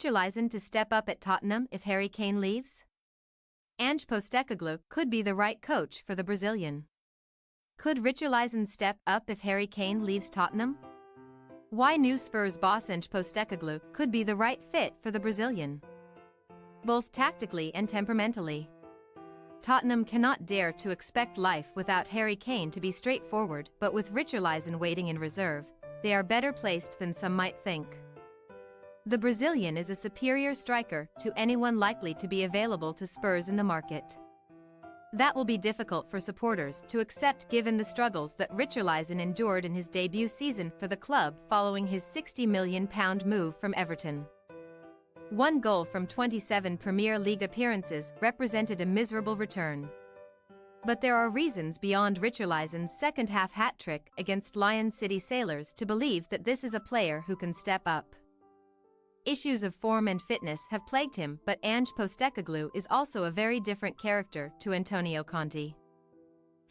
Richarlison to step up at Tottenham if Harry Kane leaves? Ange Postecoglou could be the right coach for the Brazilian. Could Richarlison step up if Harry Kane leaves Tottenham? Why new Spurs boss Ange Postecoglou could be the right fit for the Brazilian, both tactically and temperamentally. Tottenham cannot dare to expect life without Harry Kane to be straightforward, but with Richarlison waiting in reserve, they are better placed than some might think. The Brazilian is a superior striker to anyone likely to be available to Spurs in the market. That will be difficult for supporters to accept given the struggles that Richarlison endured in his debut season for the club following his £60 million move from Everton. 1 goal from 27 Premier League appearances represented a miserable return. But there are reasons beyond Richarlison's second-half hat-trick against Lion City Sailors to believe that this is a player who can step up. Issues of form and fitness have plagued him, but Ange Postecoglou is also a very different character to Antonio Conte.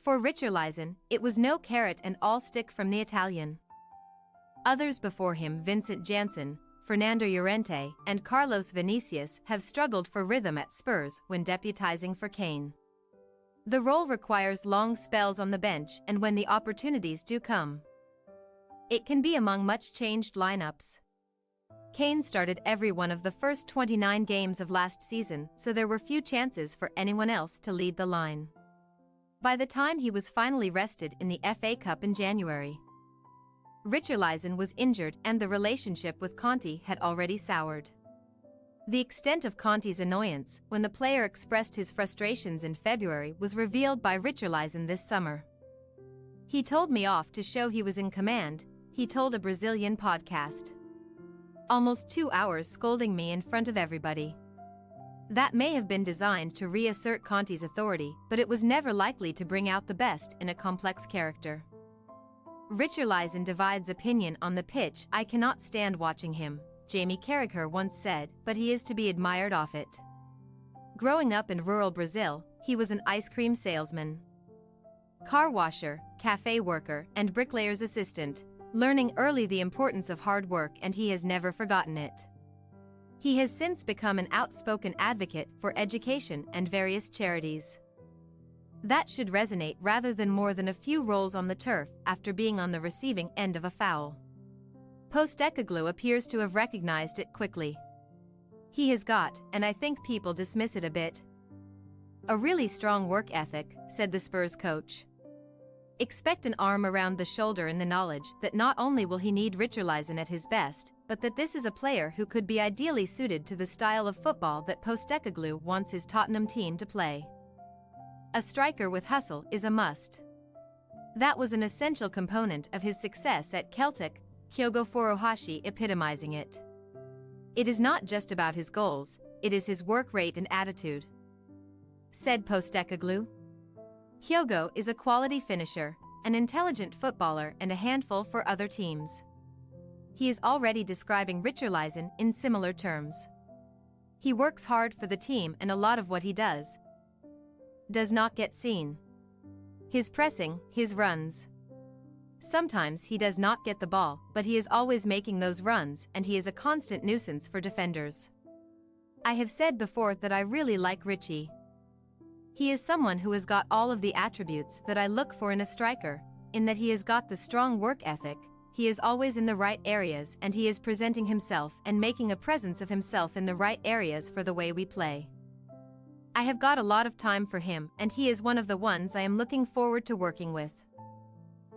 For Richarlison, it was no carrot and all stick from the Italian. Others before him, Vincent Janssen, Fernando Llorente, and Carlos Vinicius, have struggled for rhythm at Spurs when deputizing for Kane. The role requires long spells on the bench, and when the opportunities do come, it can be among much changed lineups. Kane started every one of the first 29 games of last season, so there were few chances for anyone else to lead the line. By the time he was finally rested in the FA Cup in January, Richarlison was injured and the relationship with Conte had already soured. The extent of Conte's annoyance when the player expressed his frustrations in February was revealed by Richarlison this summer. "He told me off to show he was in command," he told a Brazilian podcast. "Almost 2 hours scolding me in front of everybody. That may have been designed to reassert Conte's authority, but it was never likely to bring out the best in a complex character." Richarlison divides opinion on the pitch. "I cannot stand watching him," Jamie Carragher once said, "but he is to be admired off it." Growing up in rural Brazil, he was an ice cream salesman, car washer, cafe worker, and bricklayer's assistant, learning early the importance of hard work, and he has never forgotten it. He has since become an outspoken advocate for education and various charities. That should resonate rather than more than a few rolls on the turf after being on the receiving end of a foul. Postecoglou appears to have recognized it quickly. He has got, and I think people dismiss it a bit, a really strong work ethic, said the Spurs coach. Expect an arm around the shoulder in the knowledge that not only will he need Richarlison at his best, but that this is a player who could be ideally suited to the style of football that Postecoglou wants his Tottenham team to play. A striker with hustle is a must. That was an essential component of his success at Celtic, Kyogo Furuhashi epitomizing it. "It is not just about his goals, it is his work rate and attitude," said Postecoglou. Kyogo is a quality finisher, an intelligent footballer, and a handful for other teams. He is already describing Richarlison in similar terms. He works hard for the team, and a lot of what he does not get seen. His pressing, his runs. Sometimes he does not get the ball, but he is always making those runs, and he is a constant nuisance for defenders. I have said before that I really like Richie. He is someone who has got all of the attributes that I look for in a striker, in that he has got the strong work ethic, he is always in the right areas, and he is presenting himself and making a presence of himself in the right areas for the way we play. I have got a lot of time for him, and he is one of the ones I am looking forward to working with."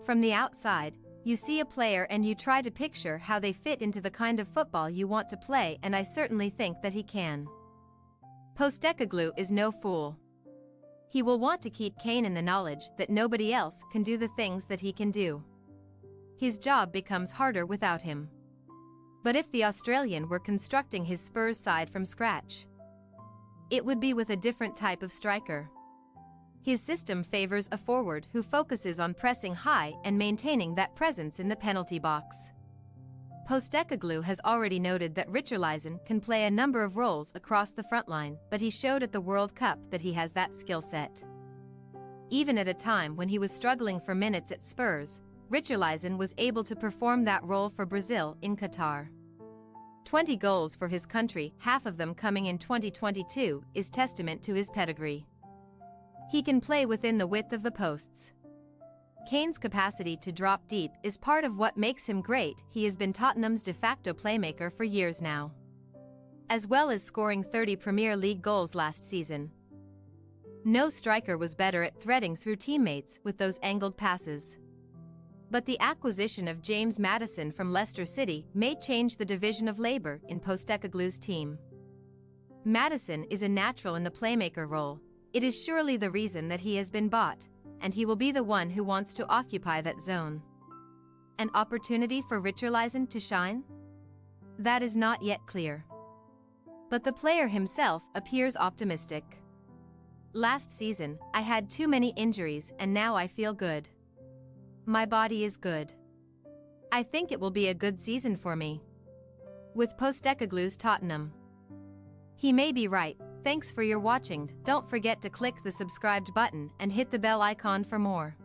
From the outside, you see a player and you try to picture how they fit into the kind of football you want to play, and I certainly think that he can. Postecoglou is no fool. He will want to keep Kane in the knowledge that nobody else can do the things that he can do. His job becomes harder without him. But if the Australian were constructing his Spurs side from scratch, it would be with a different type of striker. His system favors a forward who focuses on pressing high and maintaining that presence in the penalty box. Postecoglou has already noted that Richarlison can play a number of roles across the front line, but he showed at the World Cup that he has that skill set. Even at a time when he was struggling for minutes at Spurs, Richarlison was able to perform that role for Brazil in Qatar. 20 goals for his country, half of them coming in 2022, is testament to his pedigree. He can play within the width of the posts. Kane's capacity to drop deep is part of what makes him great. He has been Tottenham's de facto playmaker for years now, as well as scoring 30 Premier League goals last season. No striker was better at threading through teammates with those angled passes. But the acquisition of James Maddison from Leicester City may change the division of labor in Postecoglou's team. Maddison is a natural in the playmaker role. It is surely the reason that he has been bought, and he will be the one who wants to occupy that zone. An opportunity for Richarlison to shine? That is not yet clear. But the player himself appears optimistic. Last season, I had too many injuries and now I feel good. My body is good. I think it will be a good season for me. With Postecoglou's Tottenham. He may be right. Thanks for your watching. Don't forget to click the subscribed button and hit the bell icon for more.